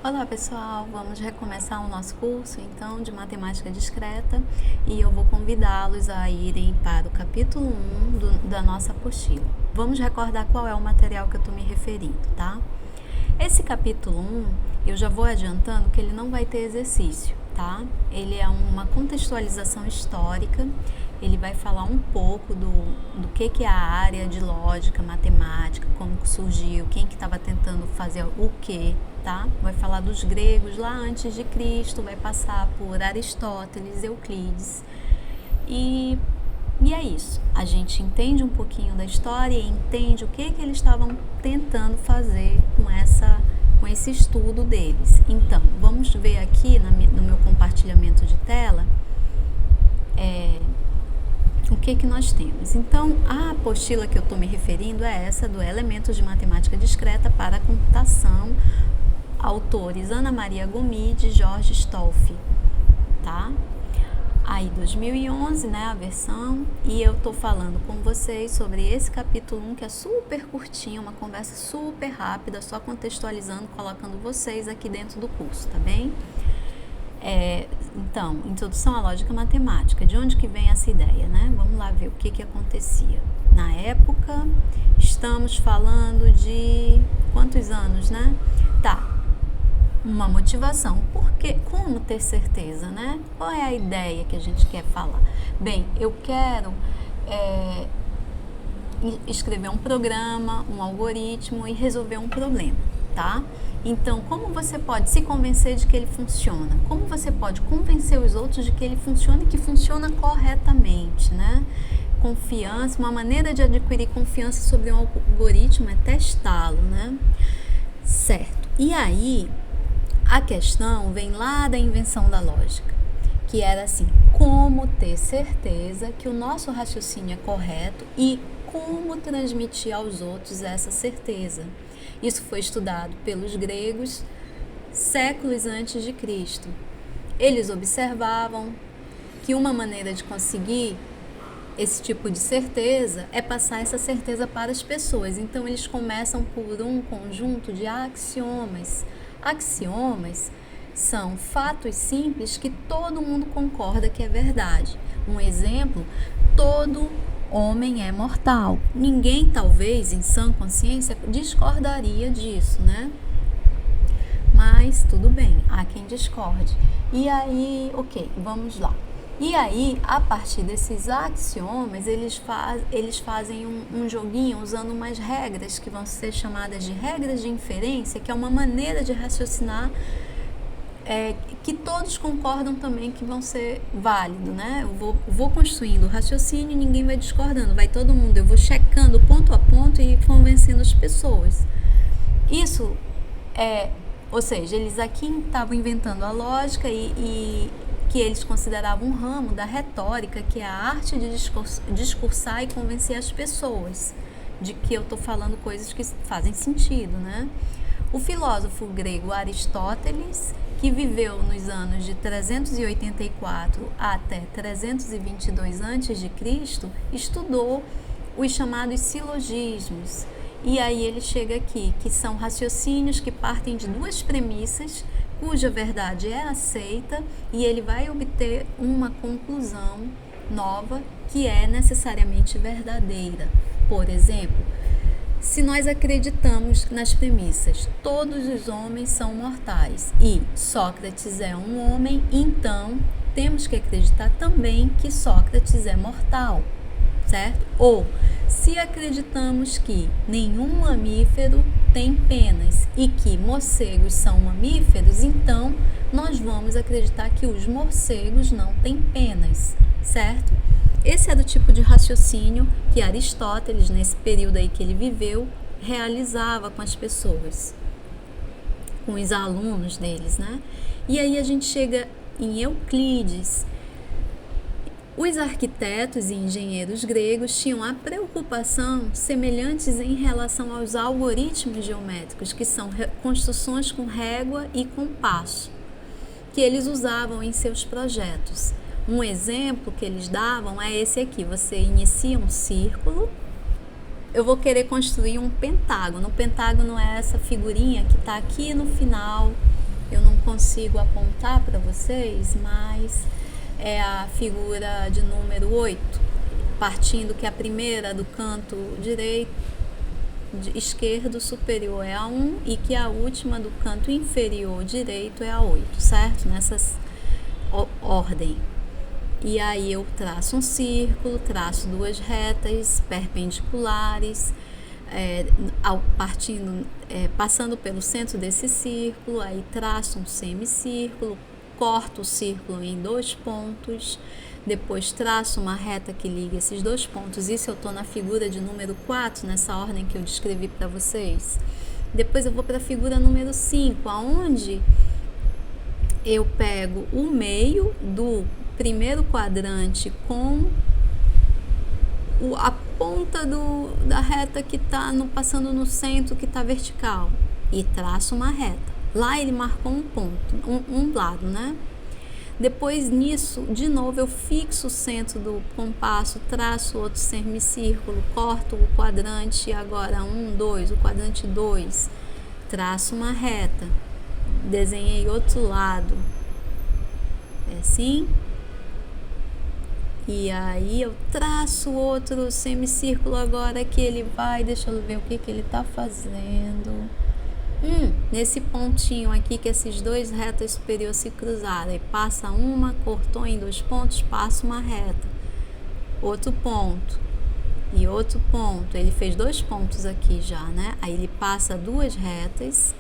Olá pessoal, vamos recomeçar o nosso curso então de matemática discreta e eu vou convidá-los a irem para o capítulo 1 da nossa apostila. Vamos recordar qual é o material que eu estou me referindo, tá? Esse capítulo 1, eu já vou adiantando que ele não vai ter exercício, tá? Ele é uma contextualização histórica, ele vai falar um pouco do que é a área de lógica, matemática, como surgiu, quem que estava tentando fazer o quê, tá? Vai falar dos gregos lá antes de Cristo, vai passar por Aristóteles, Euclides e é isso. A gente entende um pouquinho da história e entende o que eles estavam tentando fazer com esse estudo deles. Então, vamos ver aqui no meu compartilhamento de tela o que nós temos. Então, a apostila que eu estou me referindo é essa do Elementos de Matemática Discreta para a Computação, autores Ana Maria Gomide e Jorge Stolfi, tá? Aí 2011, né, a versão, e eu tô falando com vocês sobre esse capítulo 1, que é super curtinho, uma conversa super rápida, só contextualizando, colocando vocês aqui dentro do curso, tá bem? Então, introdução à lógica matemática, de onde que vem essa ideia, né? Vamos lá ver o que acontecia. Na época, estamos falando de quantos anos, né? Tá, uma motivação. Porque, como ter certeza, né? Qual é a ideia que a gente quer falar? Bem, eu quero escrever um programa, um algoritmo e resolver um problema, tá? Então, como você pode se convencer de que ele funciona? Como você pode convencer os outros de que ele funciona e que funciona corretamente, né? Confiança, uma maneira de adquirir confiança sobre um algoritmo é testá-lo, né? Certo. E aí, a questão vem lá da invenção da lógica, que era assim, como ter certeza que o nosso raciocínio é correto e como transmitir aos outros essa certeza. Isso foi estudado pelos gregos séculos antes de Cristo. Eles observavam que uma maneira de conseguir esse tipo de certeza é passar essa certeza para as pessoas. Então, eles começam por um conjunto de axiomas. Axiomas são fatos simples que todo mundo concorda que é verdade. Um exemplo, todo homem é mortal. Ninguém, talvez, em sã consciência, discordaria disso, né? Mas tudo bem, há quem discorde. E aí, ok, vamos lá. E aí, a partir desses axiomas, eles fazem um joguinho usando umas regras que vão ser chamadas de regras de inferência, que é uma maneira de raciocinar que todos concordam também que vão ser válido, né? Eu vou construindo o raciocínio e ninguém vai discordando, vai todo mundo, eu vou checando ponto a ponto e convencendo as pessoas. Isso ou seja, eles aqui estavam inventando a lógica e que eles consideravam um ramo da retórica, que é a arte de discursar e convencer as pessoas de que eu estou falando coisas que fazem sentido, né? O filósofo grego Aristóteles, que viveu nos anos de 384 até 322 a.C., estudou os chamados silogismos. E aí ele chega aqui, que são raciocínios que partem de duas premissas, cuja verdade é aceita, e ele vai obter uma conclusão nova que é necessariamente verdadeira. Por exemplo, se nós acreditamos nas premissas, todos os homens são mortais e Sócrates é um homem, então temos que acreditar também que Sócrates é mortal, certo? Ou se acreditamos que nenhum mamífero tem penas e que morcegos são mamíferos, então nós vamos acreditar que os morcegos não têm penas, certo? Esse é do tipo de raciocínio que Aristóteles, nesse período aí que ele viveu, realizava com as pessoas, com os alunos deles, né? E aí a gente chega em Euclides. Os arquitetos e engenheiros gregos tinham a preocupação semelhantes em relação aos algoritmos geométricos, que são construções com régua e compasso, que eles usavam em seus projetos. Um exemplo que eles davam é esse aqui. Você inicia um círculo, eu vou querer construir um pentágono. O pentágono é essa figurinha que está aqui no final eu não consigo apontar para vocês, mas é a figura de número 8, partindo que a primeira do canto direito, esquerdo superior é a 1 e que a última do canto inferior direito é a 8, certo? Nessa ordem. E aí eu traço um círculo, traço duas retas perpendiculares, passando pelo centro desse círculo, aí traço um semicírculo, corto o círculo em 2 pontos, depois traço uma reta que liga esses 2 pontos. Isso eu estou na figura de número 4, nessa ordem que eu descrevi para vocês. Depois eu vou para a figura número 5, aonde eu pego o meio do primeiro quadrante com a ponta da reta que está passando no centro, que está vertical, e traço uma reta. Lá ele marcou um ponto, um lado, né? Depois nisso, de novo, eu fixo o centro do compasso, traço outro semicírculo, corto o quadrante, agora 1, 2, o quadrante 2, traço uma reta, desenhei outro lado, é assim. E aí eu traço outro semicírculo agora que ele vai, deixa eu ver o que ele está fazendo. Nesse pontinho aqui que esses 2 retas superiores se cruzaram, aí passa uma, cortou em 2 pontos, passa uma reta, outro ponto e outro ponto. Ele fez 2 pontos aqui já, né? Aí ele passa 2 retas.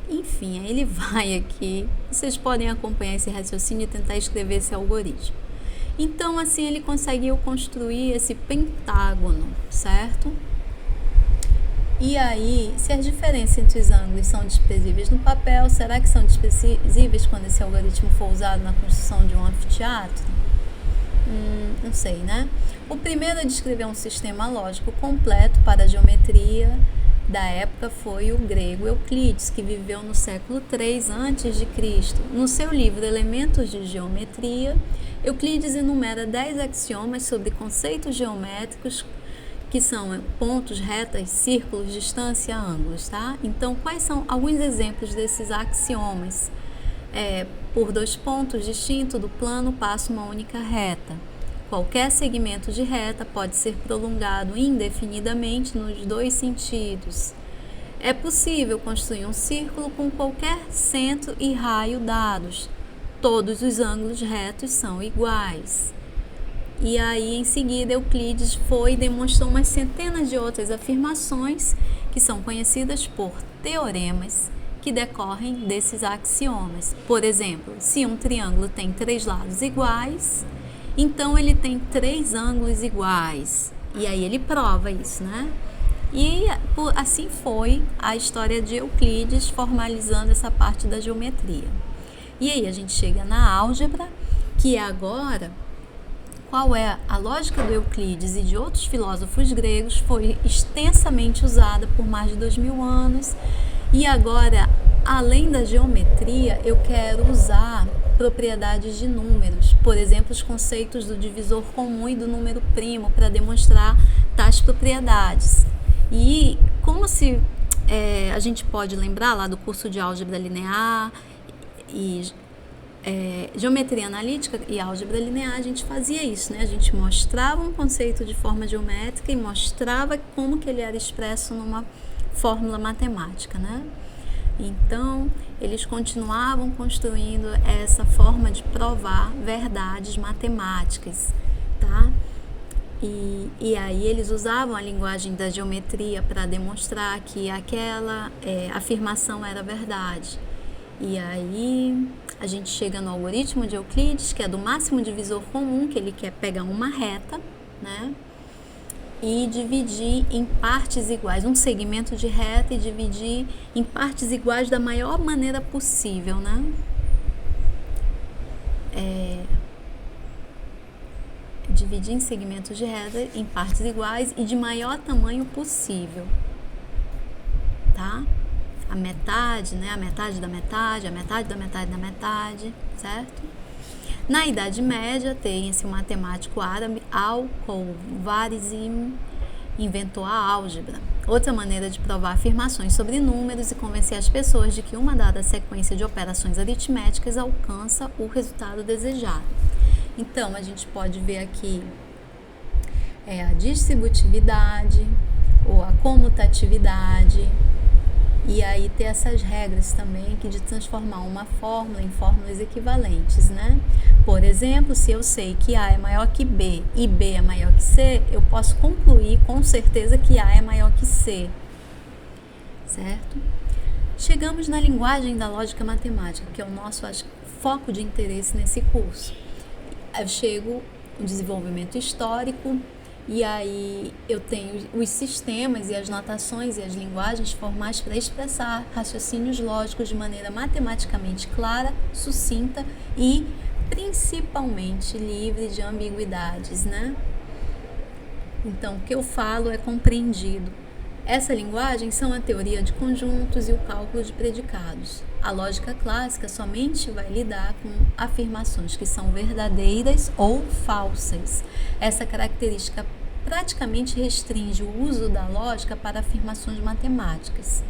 Enfim, aí ele vai aqui. Vocês podem acompanhar esse raciocínio e tentar escrever esse algoritmo. Então, assim, ele conseguiu construir esse pentágono, certo? E aí, se as diferenças entre os ângulos são desprezíveis no papel, será que são desprezíveis quando esse algoritmo for usado na construção de um anfiteatro? Não sei, né? O primeiro a descrever um sistema lógico completo para a geometria da época foi o grego Euclides, que viveu no século III a.C. No seu livro Elementos de Geometria, Euclides enumera 10 axiomas sobre conceitos geométricos, que são pontos, retas, círculos, distância, ângulos, tá? Então, quais são alguns exemplos desses axiomas? Por 2 pontos distintos do plano passa uma única reta. Qualquer segmento de reta pode ser prolongado indefinidamente nos 2 sentidos. É possível construir um círculo com qualquer centro e raio dados. Todos os ângulos retos são iguais. E aí, em seguida, Euclides foi e demonstrou umas centenas de outras afirmações que são conhecidas por teoremas que decorrem desses axiomas. Por exemplo, se um triângulo tem 3 lados iguais, então ele tem 3 ângulos iguais. E aí ele prova isso, né? E assim foi a história de Euclides formalizando essa parte da geometria. E aí a gente chega na álgebra, que é agora... Qual é a lógica do Euclides e de outros filósofos gregos foi extensamente usada por mais de 2000 anos. E agora, além da geometria, eu quero usar propriedades de números. Por exemplo, os conceitos do divisor comum e do número primo para demonstrar tais propriedades. E como se a gente pode lembrar lá do curso de álgebra linear e geometria analítica e álgebra linear, a gente fazia isso, né? A gente mostrava um conceito de forma geométrica e mostrava como que ele era expresso numa fórmula matemática, né? Então, eles continuavam construindo essa forma de provar verdades matemáticas, tá? E aí eles usavam a linguagem da geometria para demonstrar que aquela afirmação era verdade. E aí a gente chega no algoritmo de Euclides, que é do máximo divisor comum, que ele quer pegar uma reta, né? E dividir em partes iguais, um segmento de reta e dividir em partes iguais da maior maneira possível, né? Dividir em segmentos de reta em partes iguais e de maior tamanho possível, tá? A metade, né? A metade da metade, a metade da metade da metade, certo? Na Idade Média, tem-se o matemático árabe Al-Khwarizmi, inventou a álgebra. Outra maneira de provar afirmações sobre números e convencer as pessoas de que uma dada sequência de operações aritméticas alcança o resultado desejado. Então, a gente pode ver aqui a distributividade ou a comutatividade, e aí ter essas regras também de transformar uma fórmula em fórmulas equivalentes, né? Por exemplo, se eu sei que A é maior que B e B é maior que C, eu posso concluir com certeza que A é maior que C, certo? Chegamos na linguagem da lógica matemática, que é o nosso foco de interesse nesse curso. Eu chego no desenvolvimento histórico, e aí eu tenho os sistemas e as notações e as linguagens formais para expressar raciocínios lógicos de maneira matematicamente clara, sucinta e principalmente livre de ambiguidades, né? Então, o que eu falo é compreendido. Essa linguagem são a teoria de conjuntos e o cálculo de predicados. A lógica clássica somente vai lidar com afirmações que são verdadeiras ou falsas. Essa característica praticamente restringe o uso da lógica para afirmações matemáticas.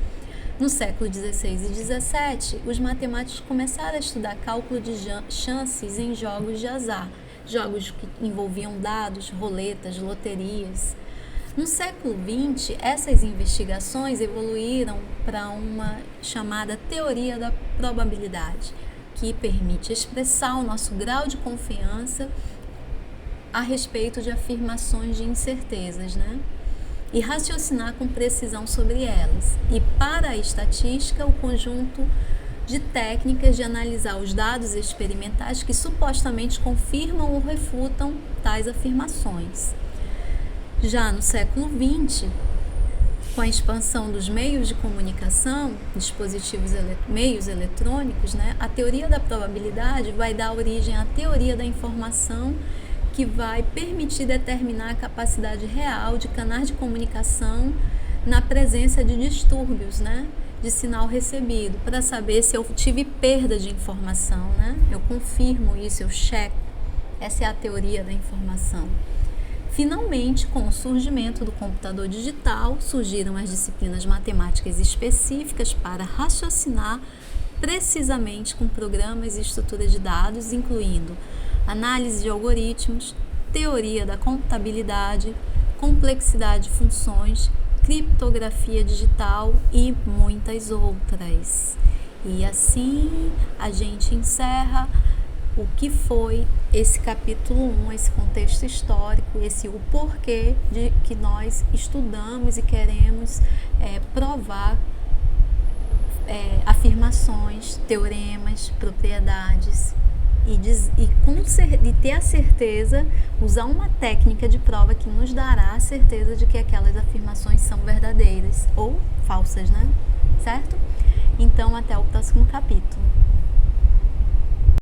No século XVI e XVII, os matemáticos começaram a estudar cálculo de chances em jogos de azar, jogos que envolviam dados, roletas, loterias. No século XX, essas investigações evoluíram para uma chamada teoria da probabilidade, que permite expressar o nosso grau de confiança a respeito de afirmações de incertezas, né? E raciocinar com precisão sobre elas. E para a estatística, o conjunto de técnicas de analisar os dados experimentais que supostamente confirmam ou refutam tais afirmações. Já no século XX, com a expansão dos meios de comunicação, meios eletrônicos, né, a teoria da probabilidade vai dar origem à teoria da informação, que vai permitir determinar a capacidade real de canais de comunicação na presença de distúrbios, né, de sinal recebido, para saber se eu tive perda de informação, né? Eu confirmo isso, eu checo. Essa é a teoria da informação. Finalmente, com o surgimento do computador digital, surgiram as disciplinas matemáticas específicas para raciocinar precisamente com programas e estruturas de dados, incluindo análise de algoritmos, teoria da computabilidade, complexidade de funções, criptografia digital e muitas outras. E assim a gente encerra o que foi esse capítulo 1, esse contexto histórico, o porquê de que nós estudamos e queremos provar afirmações, teoremas, propriedades e ter a certeza, usar uma técnica de prova que nos dará a certeza de que aquelas afirmações são verdadeiras ou falsas, né? Certo? Então, até o próximo capítulo.